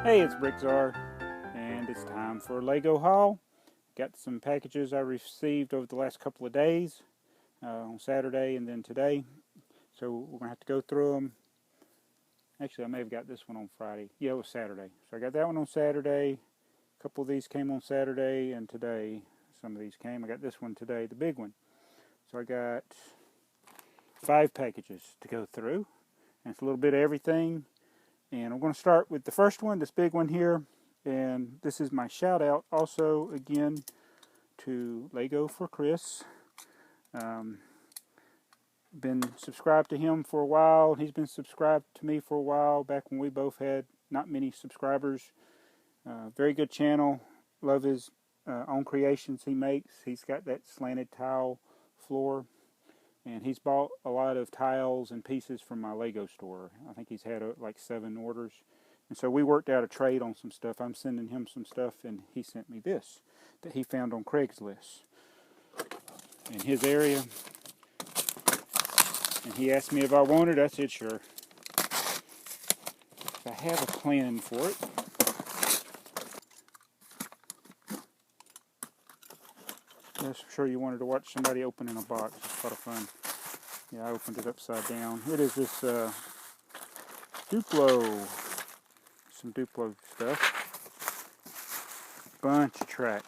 Hey, it's Bricktsar, and it's time for a Lego haul. Got some packages I received over the last couple of days, on Saturday and then today. So we're going to have to go through them. Actually, I may have got this one on Friday. Yeah, it was Saturday. So I got that one on Saturday. A couple of these came on Saturday, and today some of these came. I got this one today, the big one. So I got 5 packages to go through, and it's a little bit of everything. And I'm going to start with the first one, this big one here. And this is my shout out also again to Lego4Chris. Been subscribed to him for a while. He's been subscribed to me for a while, back when we both had not many subscribers. Very good channel. Love his own creations he makes. He's got that slanted tile floor. And he's bought a lot of tiles and pieces from my Lego store. I think he's had like 7 orders. And so we worked out a trade on some stuff. I'm sending him some stuff, and he sent me this that he found on Craigslist in his area. And he asked me if I wanted it. I said sure. I have a plan for it. I'm sure you wanted to watch somebody opening a box. It's a lot of fun. Yeah, I opened it upside down. It is this Duplo. Some Duplo stuff. Bunch of track.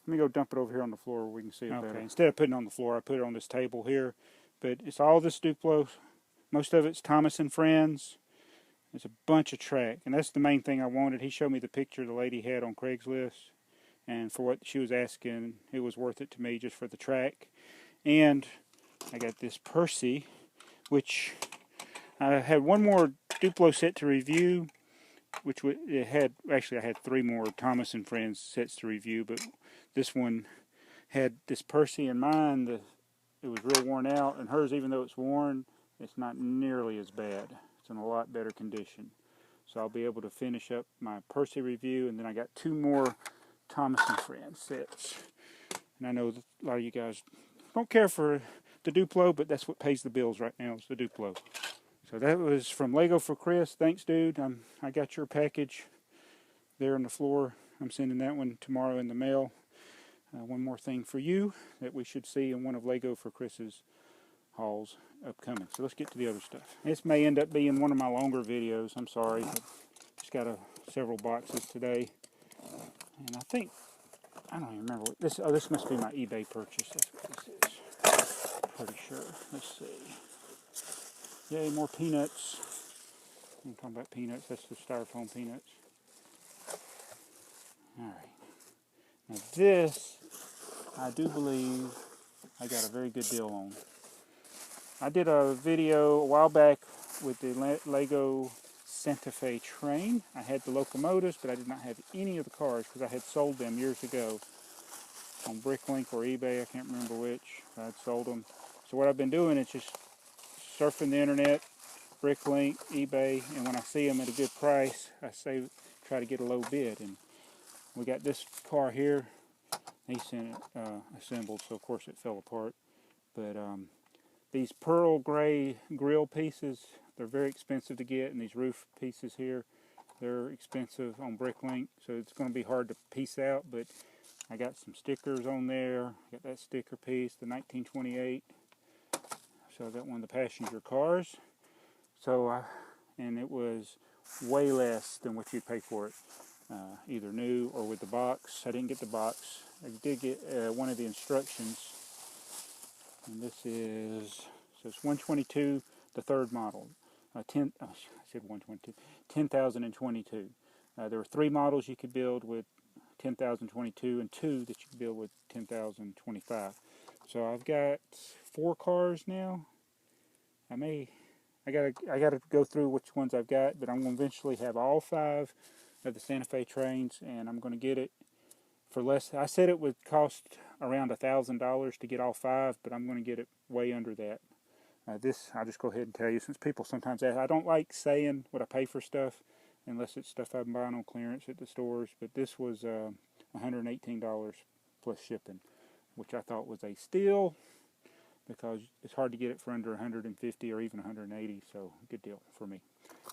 Let me go dump it over here on the floor where we can see it better. Instead of putting it on the floor, I put it on this table here. But it's all this Duplo. Most of it's Thomas and Friends. It's a bunch of track. And that's the main thing I wanted. He showed me the picture the lady had on Craigslist. And for what she was asking, it was worth it to me just for the track. And I got this Percy, which I had one more Duplo set to review, which it had, actually I had 3 more Thomas and Friends sets to review, but this one had this Percy in mine. It was real worn out, and hers, even though it's worn, it's not nearly as bad. It's in a lot better condition. So I'll be able to finish up my Percy review, and then I got 2 more Thomas and Friends sets. And I know that a lot of you guys don't care for the Duplo, but that's what pays the bills right now, is the Duplo. So that was from Lego4Chris. Thanks, dude. I got your package there on the floor. I'm sending that one tomorrow in the mail. One more thing for you that we should see in one of Lego4Chris's hauls upcoming. So let's get to the other stuff. This may end up being one of my longer videos. I'm sorry. But just got several boxes today. And I think, I don't even remember what this, this must be my eBay purchase. That's what this is. Pretty sure. Let's see. Yay, more peanuts. I'm talking about peanuts. That's the styrofoam peanuts. Alright. Now this, I do believe I got a very good deal on. I did a video a while back with the Lego Santa Fe train. I had the locomotives, but I did not have any of the cars because I had sold them years ago on Bricklink or eBay. I can't remember which. I had sold them. So what I've been doing is just surfing the internet, Bricklink, eBay, and when I see them at a good price, I try to get a low bid. And we got this car here. He sent it assembled, so of course it fell apart. But these pearl gray grill pieces, they're very expensive to get, and these roof pieces here, they're expensive on Bricklink, so it's going to be hard to piece out. But I got some stickers on there. I got that sticker piece, the 1928. So I got one of the passenger cars. So, and it was way less than what you'd pay for it, either new or with the box. I didn't get the box. I did get one of the instructions, and this is, so it's 122, the 3rd model. I said 122, 10,022. There were 3 models you could build with 10,022, and 2 that you could build with 10,025. So I've got 4 cars now. I gotta go through which ones I've got, but I'm gonna eventually have all 5 of the Santa Fe trains, and I'm gonna get it for less. I said it would cost around $1,000 to get all 5, but I'm gonna get it way under that. This, I'll just go ahead and tell you, since people sometimes ask, I don't like saying what I pay for stuff unless it's stuff I'm buying on clearance at the stores, but this was $118 plus shipping, which I thought was a steal, because it's hard to get it for under 150 or even 180, so good deal for me.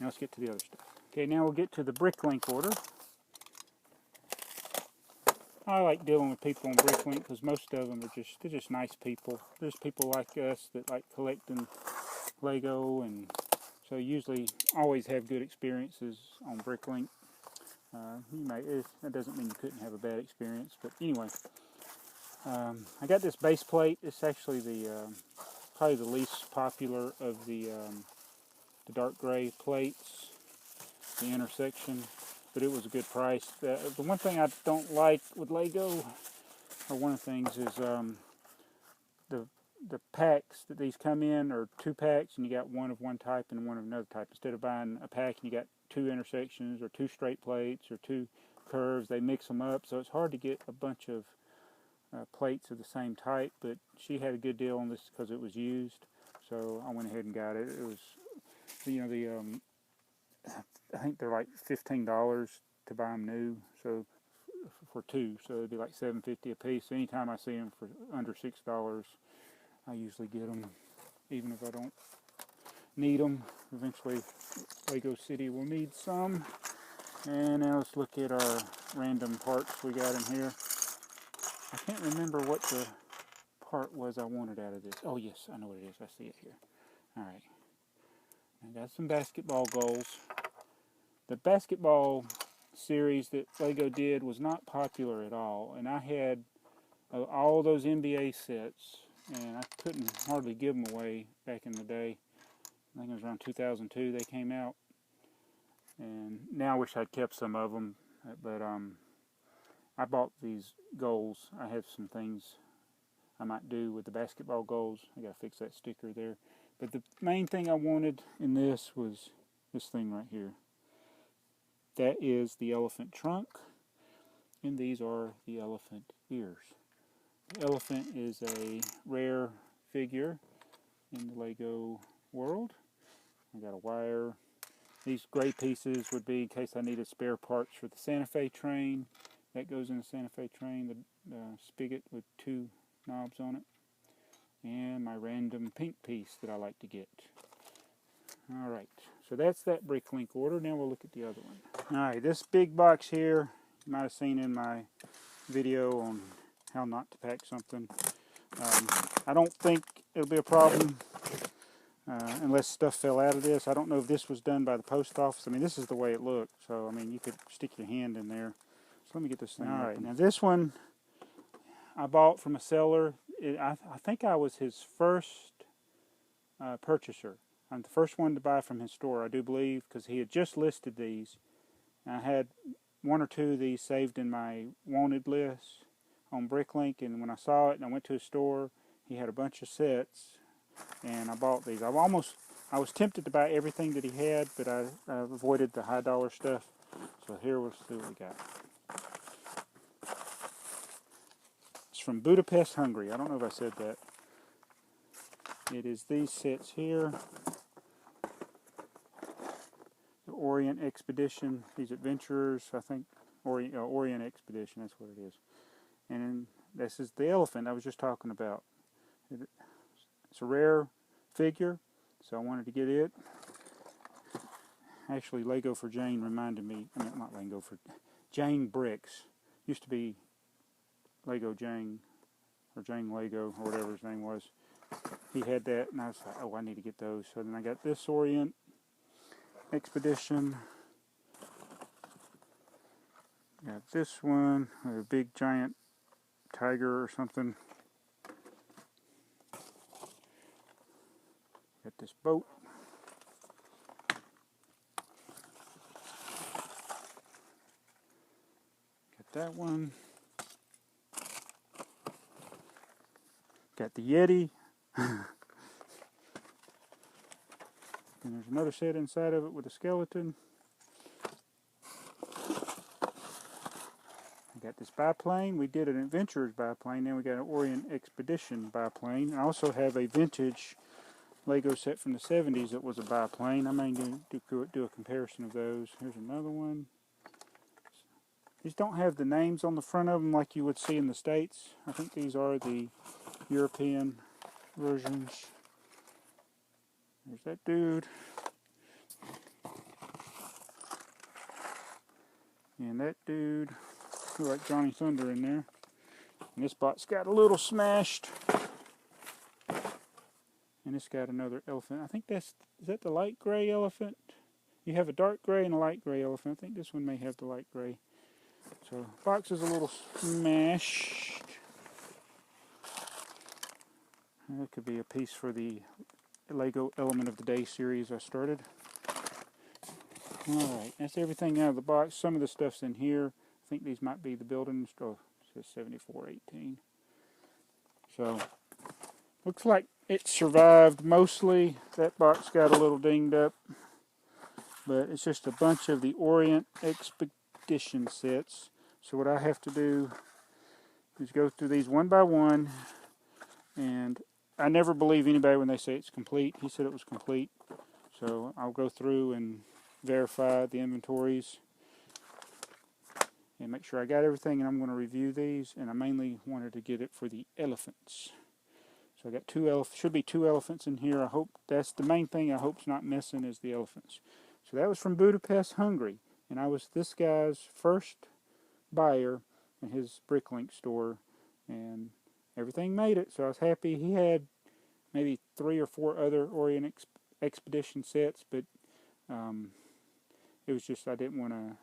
Now let's get to the other stuff. Okay, now we'll get to the Bricklink order. I like dealing with people on Bricklink because most of them are they're just nice people. There's people like us that like collecting Lego, and so usually always have good experiences on Bricklink. That doesn't mean you couldn't have a bad experience, but anyway. I got this base plate. It's actually probably the least popular of the dark gray plates, the intersection, but it was a good price. The one thing I don't like with Lego, or one of the things, is the packs that these come in are 2 packs, and you got one of one type and one of another type. Instead of buying a pack and you got 2 intersections or 2 straight plates or 2 curves, they mix them up, so it's hard to get a bunch of plates of the same type. But she had a good deal on this because it was used, so I went ahead and got it. It was, I think they're like $15 to buy them new, so for 2, so it'd be like $7.50 a piece. So anytime I see them for under $6, I usually get them, even if I don't need them. Eventually, Lego City will need some. And now let's look at our random parts we got in here. I can't remember what the part was I wanted out of this. Oh yes, I know what it is. I see it here. Alright. I got some basketball goals. The basketball series that Lego did was not popular at all. And I had all those NBA sets, and I couldn't hardly give them away back in the day. I think it was around 2002 they came out. And now I wish I'd kept some of them, but I bought these goals. I have some things I might do with the basketball goals. I gotta fix that sticker there. But the main thing I wanted in this was this thing right here. That is the elephant trunk, and these are the elephant ears. The elephant is a rare figure in the Lego world. I got a wire. These gray pieces would be in case I needed spare parts for the Santa Fe train. That goes in the Santa Fe train, the spigot with 2 knobs on it. And my random pink piece that I like to get. Alright, so that's that Bricklink order. Now we'll look at the other one. Alright, this big box here, you might have seen in my video on how not to pack something. I don't think it'll be a problem unless stuff fell out of this. I don't know if this was done by the post office. I mean, this is the way it looked, so I mean, you could stick your hand in there. So let me get this thing. Alright, now this one I bought from a seller. I think I was his first purchaser. I'm the first one to buy from his store, I do believe, because he had just listed these. I had 1 or 2 of these saved in my wanted list on Bricklink, and when I saw it and I went to his store, he had a bunch of sets, and I bought these. I was tempted to buy everything that he had, but I avoided the high dollar stuff. So here, we'll see what we got. It's from Budapest, Hungary. I don't know if I said that. It is these sets here. The Orient Expedition. These adventurers, I think, Orient Expedition, that's what it is. And this is the elephant I was just talking about. It's a rare figure, so I wanted to get it. Actually, Lego4Jane reminded me, I mean, not Lego4, Jane Bricks. Used to be Lego Jane, or Jane Lego, or whatever his name was. He had that, and I was like, oh, I need to get those. So then I got this Orient Expedition. Got this one, a big giant tiger or something. Got this boat. Got that one. Got the Yeti. And there's another set inside of it with a skeleton. I got this biplane. We did an Adventurers biplane. Then we got an Orient Expedition biplane. I also have a vintage Lego set from the 70s that was a biplane. I may do a comparison of those. Here's another one. These don't have the names on the front of them like you would see in the States. I think these are the European versions. There's that dude. And that dude, look like Johnny Thunder in there. And this box got a little smashed. And it's got another elephant. I think is that the light gray elephant? You have a dark gray and a light gray elephant. I think this one may have the light gray. So, box is a little smashed. That could be a piece for the Lego Element of the Day series I started. Alright, that's everything out of the box. Some of the stuff's in here. I think these might be the buildings. Oh, it says 7418. So, looks like it survived mostly. That box got a little dinged up. But it's just a bunch of the Orient Expedition sets. So what I have to do is go through these one by one. And I never believe anybody when they say it's complete. He said it was complete. So I'll go through and verify the inventories and make sure I got everything, and I'm going to review these, and I mainly wanted to get it for the elephants. So I got should be two elephants in here. I hope that's the main thing I hope's not missing is the elephants. So that was from Budapest, Hungary, and I was this guy's first buyer in his Bricklink store, and everything made it, so I was happy. He had maybe 3 or 4 other Orient Expedition sets, but it was just I didn't want to.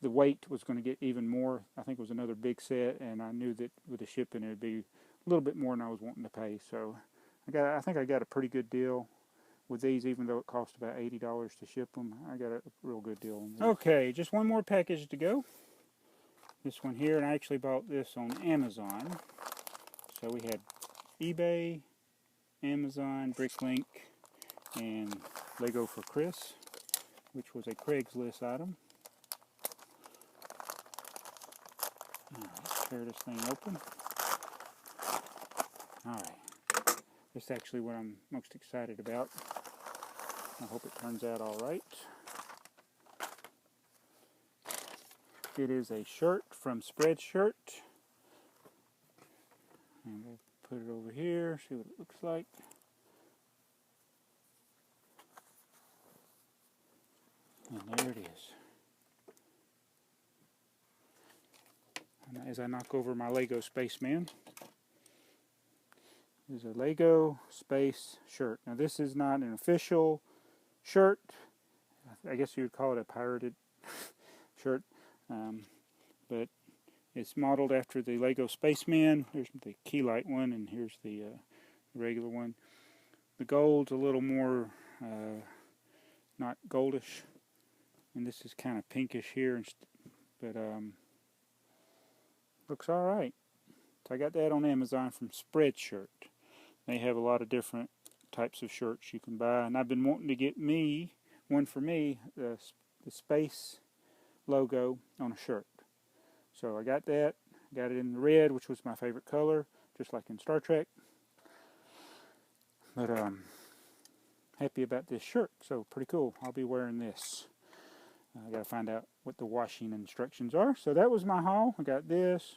The weight was going to get even more. I think it was another big set, and I knew that with the shipping it would be a little bit more than I was wanting to pay. So I think I got a pretty good deal with these, even though it cost about $80 to ship them. I got a real good deal on these. Okay, just one more package to go. This one here, and I actually bought this on Amazon. So we had eBay, Amazon, Bricklink, and Lego4Chris, which was a Craigslist item. Let's tear this thing open. Alright, this is actually what I'm most excited about. I hope it turns out alright. It is a shirt from Spreadshirt. And we'll put it over here, see what it looks like. And there it is. And as I knock over my Lego Spaceman, there's a Lego Space shirt. Now this is not an official shirt. I guess you would call it a pirated shirt. But it's modeled after the Lego Spaceman. There's the key light one, and here's the regular one. The gold's a little more not goldish, and this is kind of pinkish here, but looks alright. So I got that on Amazon from Spreadshirt. They have a lot of different types of shirts you can buy, and I've been wanting to get one for me, the space logo on a shirt. So I got that, got it in the red, which was my favorite color, just like in Star Trek. But happy about this shirt, so pretty cool. I'll be wearing this. I gotta find out what the washing instructions are. So that was my haul. I got this,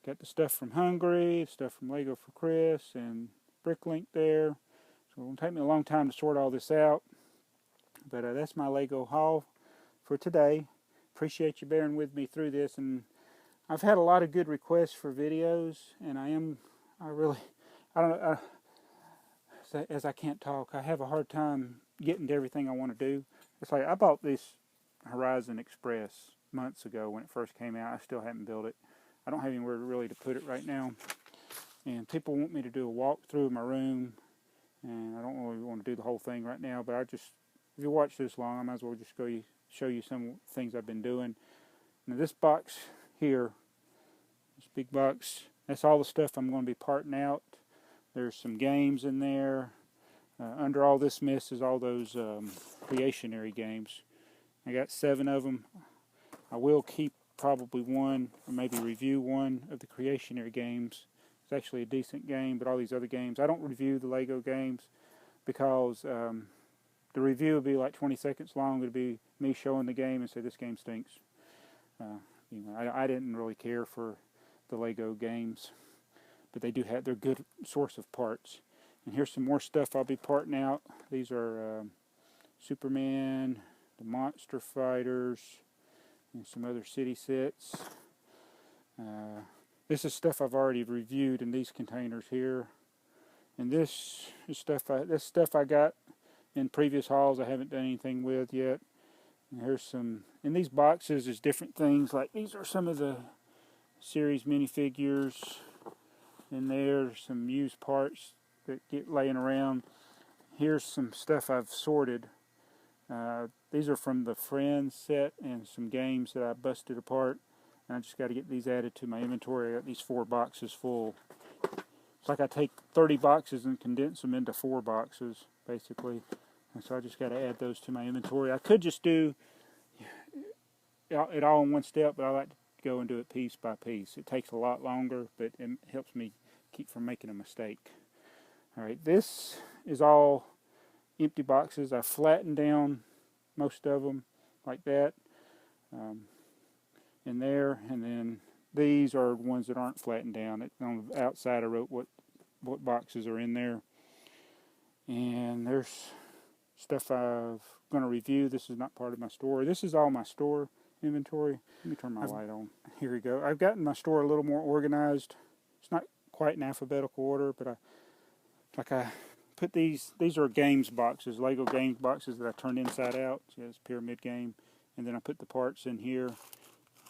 got the stuff from Hungary, stuff from Lego4Chris, and Bricklink there. So it'll take me a long time to sort all this out. But that's my Lego haul for today. Appreciate you bearing with me through this, and I've had a lot of good requests for videos, and I don't know, as I can't talk, I have a hard time getting to everything I want to do. It's like I bought this Horizon Express months ago when it first came out. I still haven't built it. I don't have anywhere really to put it right now, and people want me to do a walkthrough of my room, and I don't really want to do the whole thing right now, but if you watch this long, I might as well just show you some things I've been doing. Now this box here, this big box, that's all the stuff I'm going to be parting out. There's some games in there. Under all this mess is all those creationary games. I got 7 of them. I will keep probably one, or maybe review one of the creationary games. It's actually a decent game, but all these other games, I don't review the Lego games because the review will be like 20 seconds long. It'll be me showing the game and say this game stinks. I didn't really care for the Lego games, but they do have their good source of parts. And here's some more stuff I'll be parting out. These are Superman, the Monster Fighters, and some other city sets. This is stuff I've already reviewed in these containers here, and this is stuff I got in previous hauls I haven't done anything with yet. And here's some, in these boxes is different things, like these are some of the series minifigures. In there, some used parts that get laying around. Here's some stuff I've sorted. These are from the Friends set and some games that I busted apart. And I just got to get these added to my inventory. I got these 4 boxes full. It's like I take 30 boxes and condense them into 4 boxes, basically. And so I just got to add those to my inventory. I could just do it all in one step, but I like to go and do it piece by piece. It takes a lot longer, but it helps me keep from making a mistake. Alright, this is all empty boxes. I flattened down most of them like that in there, and then these are ones that aren't flattened down. On the outside I wrote what boxes are in there. And there's stuff I'm going to review. This is not part of my store. This is all my store inventory. Let me turn my light on. Here we go. I've gotten my store a little more organized. It's not quite in alphabetical order, but I put these are games boxes, Lego games boxes that I turned inside out. So it's pyramid game. And then I put the parts in here.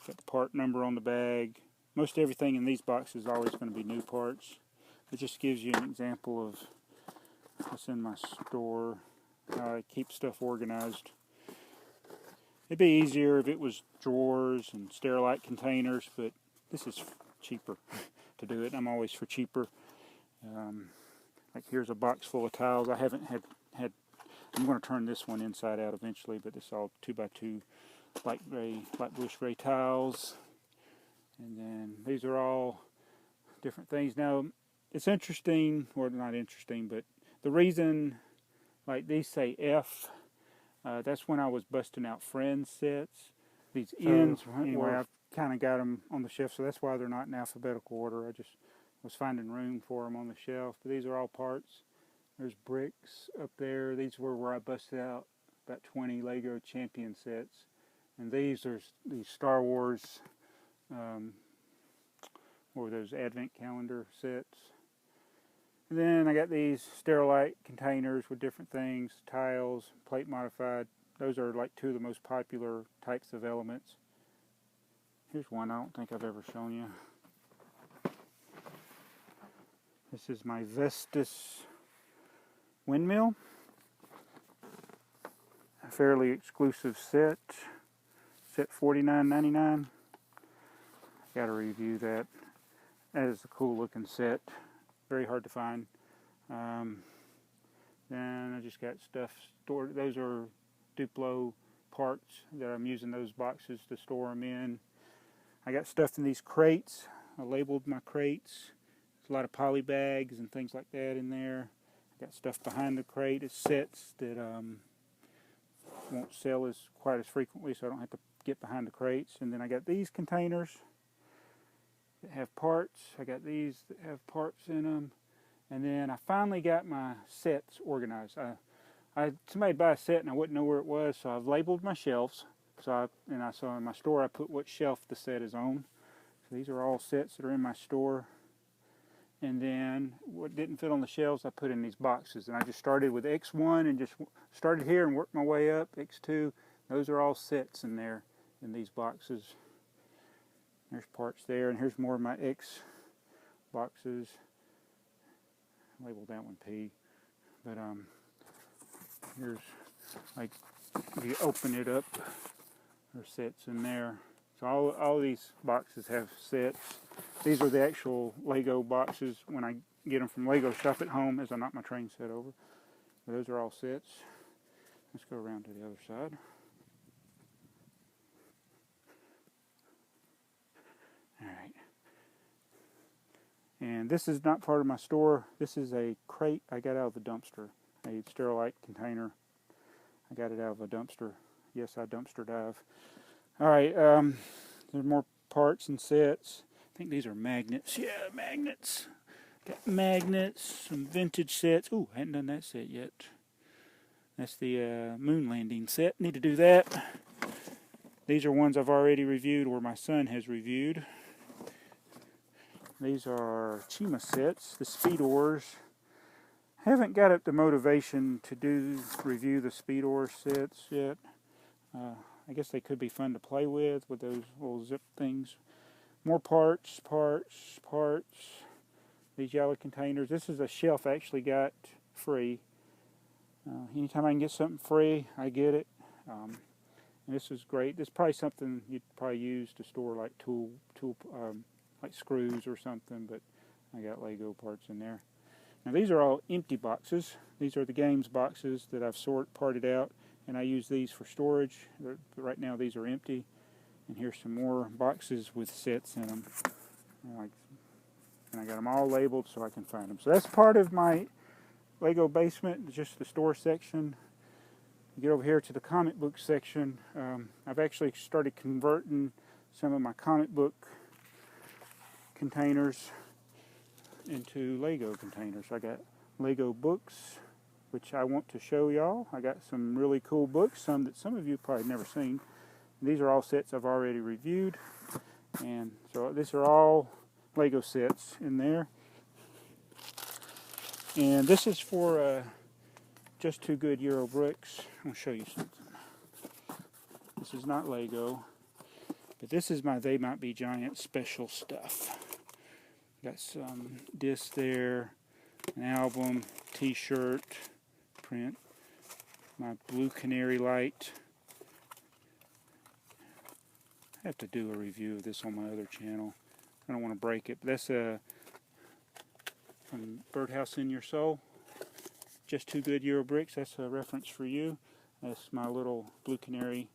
Got the part number on the bag. Most everything in these boxes is always going to be new parts. It just gives you an example of what's in my store. How I keep stuff organized. It'd be easier if it was drawers and Sterilite containers, but this is cheaper to do it. I'm always for cheaper. Like here's a box full of tiles. I haven't had. I'm going to turn this one inside out eventually, but this is all 2x2 light bluish gray tiles. And then these are all different things. Now it's interesting, or not interesting, but the reason, like these say F, that's when I was busting out Friends sets. These ends, anyway, I've kind of got them on the shelf, so that's why they're not in alphabetical order. I just was finding room for them on the shelf. But these are all parts. There's bricks up there. These were where I busted out about 20 Lego Champion sets. And these are these Star Wars, or those Advent calendar sets. And then I got these Sterilite containers with different things, tiles, plate modified. Those are like 2 of the most popular types of elements. Here's one I don't think I've ever shown you. This is my Vestas windmill. A fairly exclusive set. Set $49.99. Got to review that. That is a cool looking set. Very hard to find. Then I just got stuff stored. Those are Duplo parts that I'm using those boxes to store them in. I got stuff in these crates. I labeled my crates. There's a lot of poly bags and things like that in there. I got stuff behind the crate. It's sets that won't sell quite as frequently, so I don't have to get behind the crates. And then I got these containers that have parts. I got these that have parts in them. And then I finally got my sets organized. Somebody buy a set and I wouldn't know where it was, so I've labeled my shelves. So I saw in my store I put what shelf the set is on. So these are all sets that are in my store. And then what didn't fit on the shelves I put in these boxes. And I just started with X1 and just started here and worked my way up. X2. Those are all sets in there in these boxes. There's parts there, and here's more of my X boxes. I labeled that one P. But here's, like, if you open it up, there's sets in there. So all these boxes have sets. These are the actual Lego boxes when I get them from Lego Shop at Home as I knock my train set over. But those are all sets. Let's go around to the other side. Alright. And this is not part of my store. This is a crate I got out of the dumpster. A Sterilite container. I got it out of a dumpster. Yes, I dumpster dive. Alright, there's more parts and sets. I think these are magnets. Yeah, magnets. Got magnets, some vintage sets. Ooh, I hadn't done that set yet. That's the moon landing set. Need to do that. These are ones I've already reviewed or my son has reviewed. These are Chima sets, the Speed Oars. Haven't got up the motivation to review the Speed Oars sets yet. I guess they could be fun to play with those little zip things. More parts. These yellow containers. This is a shelf I actually got free. Anytime I can get something free, I get it. And this is great. This is probably something you'd probably use to store like like screws or something, but I got Lego parts in there. Now these are all empty boxes. These are the games boxes that I've parted out, and I use these for storage. Right now these are empty. And here's some more boxes with sets in them. And I got them all labeled so I can find them. So that's part of my Lego basement, just the store section. You get over here to the comic book section. I've actually started converting some of my comic book containers into Lego containers. I got Lego books, which I want to show y'all. I got some really cool books, some that some of you probably never seen. These are all sets I've already reviewed, and so these are all Lego sets in there. And this is for Just Too Good Euro bricks. I'm going to show you something. This is not Lego, but this is my They Might Be Giant special stuff. Got some discs there, an album, t-shirt, print, my blue canary light. I have to do a review of this on my other channel. I don't want to break it, but that's from Birdhouse in Your Soul. Just Too Good Euro bricks. That's a reference for you. That's my little blue canary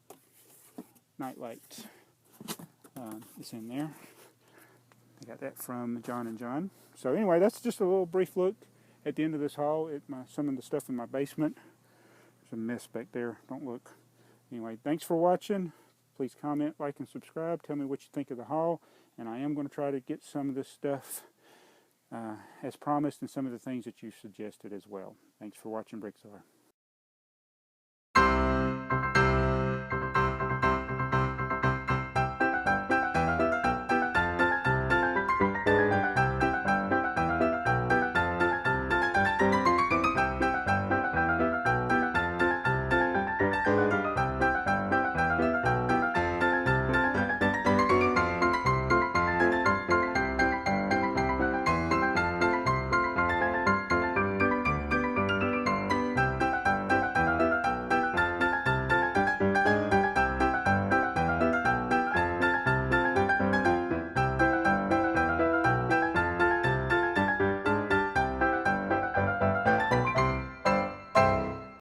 nightlight. It's in there. I got that from John and John. So anyway, that's just a little brief look at the end of this haul at some of the stuff in my basement. There's a mess back there. Don't look. Anyway, thanks for watching. Please comment, like, and subscribe. Tell me what you think of the haul. And I am going to try to get some of this stuff as promised and some of the things that you suggested as well. Thanks for watching Bricktsar.